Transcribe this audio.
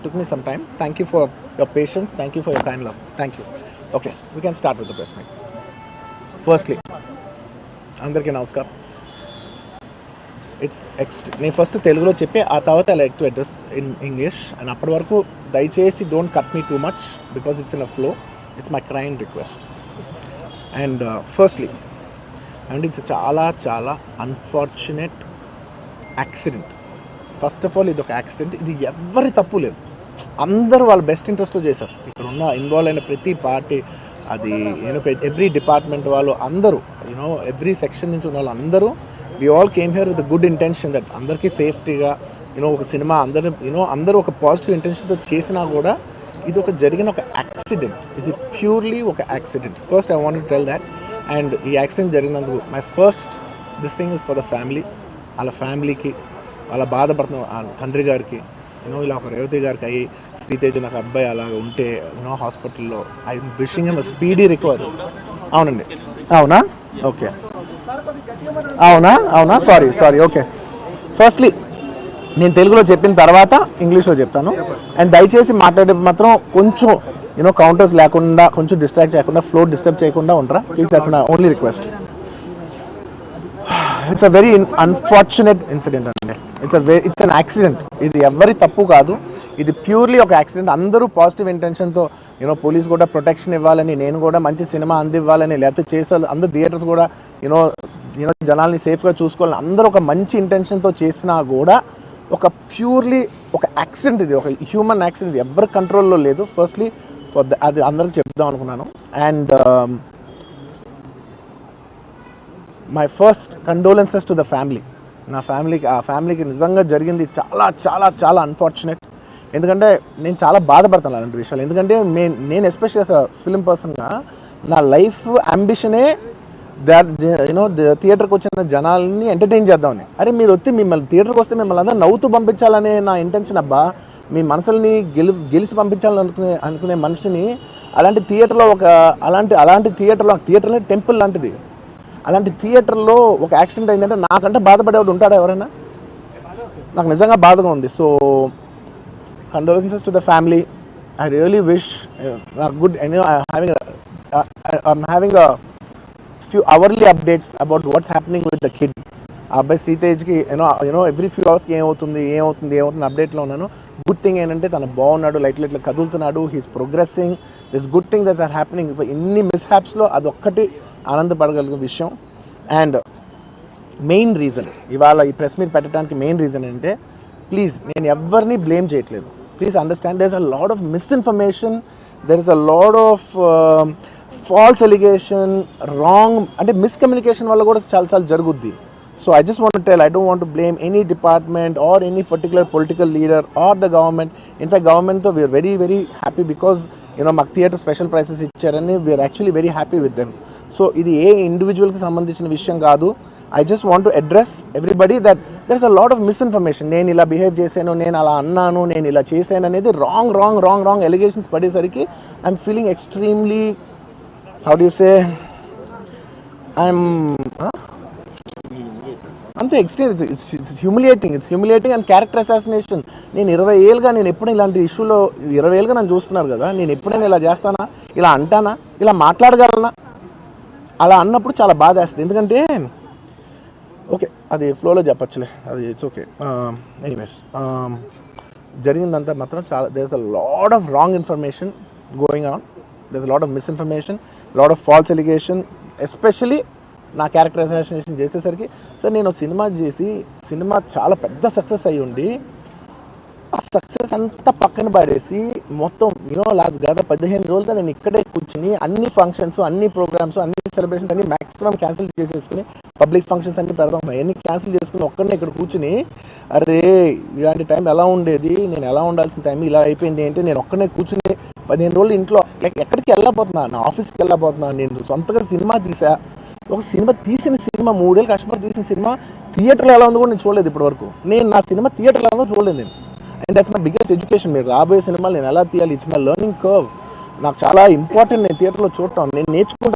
took me some time. Thank you for your patience. Thank you for your kind love. Thank you. Okay, we can start with the press meet. Firstly, అందరికీ నమస్కారం. నేను first తెలుగులో చెప్పి ఆ తర్వాత I like to address in English. And అప్పటి వరకు దయచేసి don't cut me too much because it's in a flow. It's my kind request. And firstly and it's చాలా చాలా unfortunate accident. First of all ఇది ఒక యాక్సిడెంట్. ఇది ఎవరి తప్పు లేదు. అందరూ వాళ్ళ బెస్ట్ ఇంట్రెస్ట్తో చేశారు. ఇక్కడ ఉన్న ఇన్వాల్వ్ అయిన ప్రతి పార్టీ, అది ఎవ్రీ డిపార్ట్మెంట్ వాళ్ళు అందరూ, ఎవ్రీ సెక్షన్ నుంచి ఉన్న వాళ్ళు అందరూ, we all came here with a good intention that అందరికీ సేఫ్టీగా ఒక సినిమా అందరూ ఒక పాజిటివ్ ఇంటెన్షన్తో చేసినా కూడా ఇది ఒక జరిగిన ఒక యాక్సిడెంట్. ఇది ప్యూర్లీ ఒక accident. First I want to tell that. And ఈ యాక్సిడెంట్ జరిగినందుకు my first this thing is for the family. వాళ్ళ ఫ్యామిలీకి, వాళ్ళ బాధపడుతున్న తండ్రి గారికి, ఇలా ఒక రేవతి గారికి అయ్యి శ్రీతేజ్ నాకు అబ్బాయి అలాగ ఉంటే హాస్పిటల్లో I wishing him speedy recovery. అవునండి, అవునా? ఓకే, అవునా సారీ. ఓకే, ఫస్ట్లీ నేను తెలుగులో చెప్పిన తర్వాత ఇంగ్లీష్లో చెప్తాను. అండ్ దయచేసి మాట్లాడే మాత్రం కొంచెం కౌంటర్స్ లేకుండా, కొంచెం డిస్ట్రాక్ట్ చేయకుండా, ఫ్లో డిస్టర్బ్ చేయకుండా ఉంటారా please. That's my only request. It's a very unfortunate incident అండి. It's an accident. ఇది ఎవరి తప్పు కాదు. ఇది ప్యూర్లీ ఒక యాక్సిడెంట్. అందరూ పాజిటివ్ ఇంటెన్షన్తో పోలీస్ కూడా ప్రొటెక్షన్ ఇవ్వాలని, నేను కూడా మంచి సినిమా అందివ్వాలని, లేకపోతే చేసే అందరు థియేటర్స్ కూడా జనాల్ని సేఫ్గా చూసుకోవాలని అందరూ ఒక మంచి ఇంటెన్షన్తో చేసినా కూడా ఒక ప్యూర్లీ ఒక యాక్సిడెంట్. ఇది ఒక హ్యూమన్ యాక్సిడెంట్. ఇది ఎవరి కంట్రోల్లో లేదు. ఫస్ట్లీ అది అందరికి చెప్దాం అనుకున్నాను. And my first condolences to the family. నా ఫ్యామిలీకి నిజంగా జరిగింది చాలా చాలా చాలా అన్ఫార్చునేట్. ఎందుకంటే నేను చాలా బాధపడతాను అలాంటి విషయాలు. ఎందుకంటే నేను ఎస్పెషల్లీ యాస్ అ ఫిల్మ్ పర్సన్గా నా లైఫ్ అంబిషనే థియేటర్కి వచ్చిన జనాల్ని ఎంటర్టైన్ చేద్దామని. అరే మీరు మిమ్మల్ని థియేటర్కి వస్తే మిమ్మల్ని అందరూ నవ్వుతూ పంపించాలనే నా ఇంటెన్షన్. అబ్బా, మీ మనసుల్ని గెలిచి పంపించాలని అనుకునే మనిషిని అలాంటి థియేటర్లో అలాంటి థియేటర్లో టెంపుల్ లాంటిది, అలాంటి థియేటర్లో ఒక యాక్సిడెంట్ అయిందంటే నాకంటే బాధపడేవాడు ఉంటాడా ఎవరైనా? నాకు నిజంగా బాధగా ఉంది. So condolences to the family. I really wish good. I'm having a few hourly updates about what's happening with the kid. ఆ అబ్బాయి శ్రీతేజ్కి ఎవ్రీ ఫ్యూ అవర్స్కి ఏమవుతుంది అప్డేట్లో ఉన్నాను. గుడ్ థింగ్ ఏంటంటే తను బాగున్నాడు, లైట్లు కదులుతున్నాడు, he's progressing. This good thing that's are happening. ఇన్ని మిస్హ్యాప్స్లో అదొక్కటి ఆనందపడగలిగిన విషయం. అండ్ మెయిన్ రీజన్ ఇవాళ ఈ ప్రెస్ మీట్ పెట్టడానికి మెయిన్ రీజన్ అంటే, ప్లీజ్ నేను ఎవరిని బ్లేమ్ చేయట్లేదు. Please understand, there is a lot of misinformation, there is a lot of false allegation, wrong అంటే మిస్కమ్యూనికేషన్ వల్ల కూడా చాలాసార్లు జరుగుద్ది. So I just want to tell, I don't want to blame any department or any particular political leader or the government. In fact, government though we are very very happy because మాకు theatre special prices ఇచ్చారని we are actually very happy with them. So ఇది ఏ ఇండివిజువల్కి సంబంధించిన విషయం కాదు. I just want to address everybody that there is a lot of misinformation. నేను ఇలా behave చేశాను, నేను అలా అన్నాను, నేను ఇలా చేశాను అనేది రాంగ్ ఎలిగేషన్స్ పడేసరికి I'm feeling extremely, how do you say, అంతే extreme. It's humiliating and character assassination. నేను 20 ఏళ్ళుగా నేను ఎప్పుడు ఇలాంటి ఇష్యూలో 20 ఏళ్ళుగా నన్ను చూస్తున్నారు కదా, నేను ఎప్పుడైనా ఇలా చేస్తానా, ఇలా అంటానా, ఇలా మాట్లాడగలనా? అలా అన్నప్పుడు చాలా బాధ వేస్తుంది. ఎందుకంటే ఓకే అది ఫ్లోలో చెప్పచ్చులే, అది ఇట్స్ ఓకే. ఎనీవేస్ జరిగిందంతా మాత్రం చాలా, there is a lot of wrong information going on, there is a lot of misinformation, lot of false allegation. Especially నా క్యారెక్టర్ అసాసినేషన్ చేసేసరికి సార్ నేను సినిమా చేసి సినిమా చాలా పెద్ద సక్సెస్ అయ్యి ఉండి ఆ సక్సెస్ అంతా పక్కన పడేసి మొత్తం గత 15 రోజులుగా నేను ఇక్కడే కూర్చుని అన్ని ఫంక్షన్స్, అన్ని ప్రోగ్రామ్స్, అన్ని సెలబ్రేషన్స్ అన్ని మ్యాక్సిమం క్యాన్సిల్ చేసేసుకుని, పబ్లిక్ ఫంక్షన్స్ అన్ని పెడదాం అన్నీ క్యాన్సిల్ చేసుకుని ఒక్కడనే ఇక్కడ కూర్చుని, అరే ఇలాంటి టైం ఎలా ఉండేది, నేను ఎలా ఉండాల్సిన టైం ఇలా అయిపోయింది ఏంటి, నేను ఒక్కడనే కూర్చుని 15 రోజులు ఇంట్లో ఎక్కడికి వెళ్ళబోతున్నా, నా ఆఫీస్కి వెళ్ళబోతున్నా, నేను సొంతగా సినిమా తీసా. ఒక తీసిన సినిమా 3 ఏళ్ళు కష్టపడి తీసిన సినిమా థియేటర్లో ఎలా ఉందో కూడా నేను చూడలేదు ఇప్పటివరకు. నేను నా సినిమా థియేటర్లో ఎలా ఉందో చూడలేదు నేను. And that's my biggest education. మీరు రాబోయే సినిమాలు నేను ఎలా తీయాలి, ఇట్స్ మై లెర్నింగ్ కర్వ్. నాకు చాలా ఇంపార్టెంట్ నేను థియేటర్లో చూడటం, నేను నేర్చుకుంటాను.